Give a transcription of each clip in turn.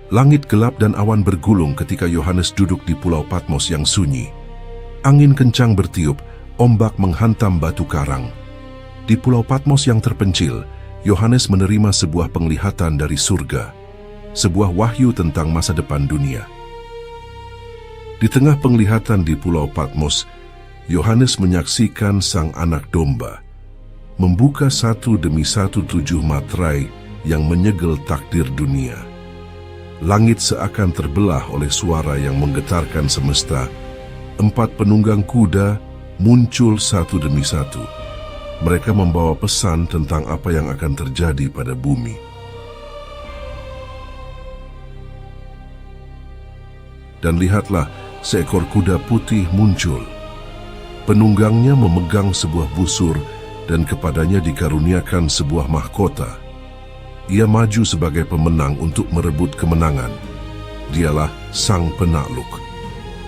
Langit gelap dan awan bergulung ketika Yohanes duduk di Pulau Patmos yang sunyi. Angin kencang bertiup, ombak menghantam batu karang. Di Pulau Patmos yang terpencil, Yohanes menerima sebuah penglihatan dari surga, sebuah wahyu tentang masa depan dunia. Di tengah penglihatan di Pulau Patmos, Yohanes menyaksikan Sang Anak Domba membuka satu demi satu 7 materai yang menyegel takdir dunia. Langit seakan terbelah oleh suara yang menggetarkan semesta. 4 penunggang kuda muncul satu demi satu. Mereka membawa pesan tentang apa yang akan terjadi pada bumi. Dan lihatlah, seekor kuda putih muncul. Penunggangnya memegang sebuah busur dan kepadanya dikaruniakan sebuah mahkota. Ia maju sebagai pemenang untuk merebut kemenangan. Dialah Sang Penakluk.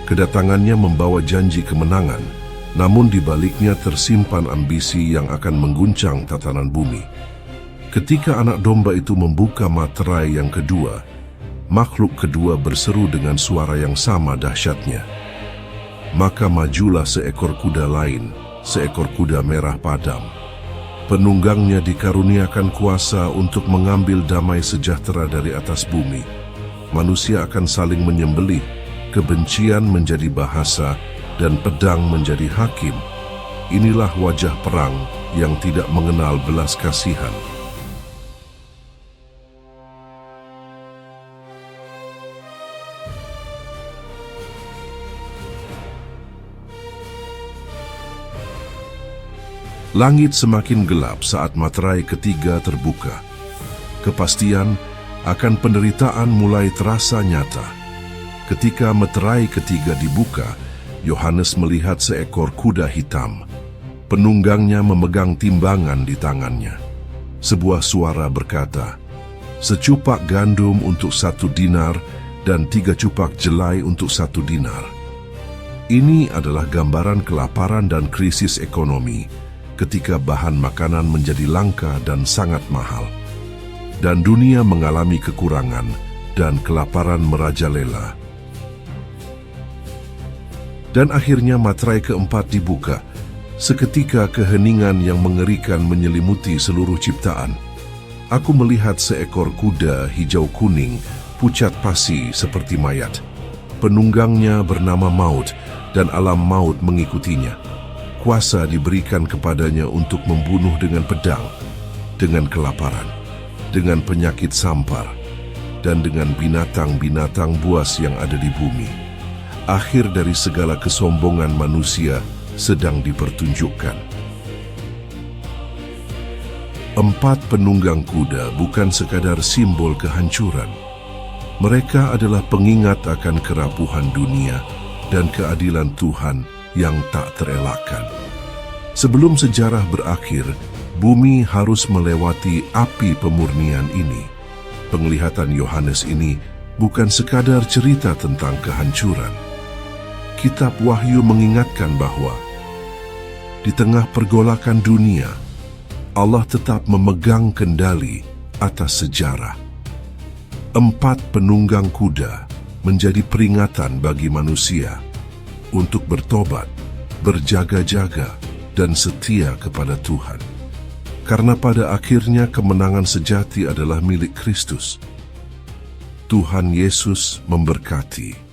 Kedatangannya membawa janji kemenangan, namun di baliknya tersimpan ambisi yang akan mengguncang tatanan bumi. Ketika Anak Domba itu membuka materai yang kedua, makhluk kedua berseru dengan suara yang sama dahsyatnya. Maka majulah seekor kuda lain, seekor kuda merah padam. Penunggangnya dikaruniakan kuasa untuk mengambil damai sejahtera dari atas bumi. Manusia akan saling menyembelih, kebencian menjadi bahasa, dan pedang menjadi hakim. Inilah wajah perang yang tidak mengenal belas kasihan. Langit semakin gelap saat materai ketiga terbuka. Kepastian akan penderitaan mulai terasa nyata. Ketika materai ketiga dibuka, Yohanes melihat seekor kuda hitam. Penunggangnya memegang timbangan di tangannya. Sebuah suara berkata, "Secupak gandum untuk 1 dinar dan 3 cupak jelai untuk 1 dinar." Ini adalah gambaran kelaparan dan krisis ekonomi ketika bahan makanan menjadi langka dan sangat mahal. Dan dunia mengalami kekurangan dan kelaparan merajalela. Dan akhirnya materai keempat dibuka. Seketika keheningan yang mengerikan menyelimuti seluruh ciptaan. Aku melihat seekor kuda hijau kuning, pucat pasi seperti mayat. Penunggangnya bernama Maut, dan alam maut mengikutinya. Kuasa diberikan kepadanya untuk membunuh dengan pedang, dengan kelaparan, dengan penyakit sampar, dan dengan binatang-binatang buas yang ada di bumi. Akhir dari segala kesombongan manusia sedang dipertunjukkan. 4 penunggang kuda bukan sekadar simbol kehancuran. Mereka adalah pengingat akan kerapuhan dunia dan keadilan Tuhan yang tak terelakkan. Sebelum sejarah berakhir, bumi harus melewati api pemurnian ini. Penglihatan Yohanes ini bukan sekadar cerita tentang kehancuran. Kitab Wahyu mengingatkan bahwa di tengah pergolakan dunia, Allah tetap memegang kendali atas sejarah. 4 penunggang kuda menjadi peringatan bagi manusia untuk bertobat, berjaga-jaga, dan setia kepada Tuhan. Karena pada akhirnya kemenangan sejati adalah milik Kristus. Tuhan Yesus memberkati.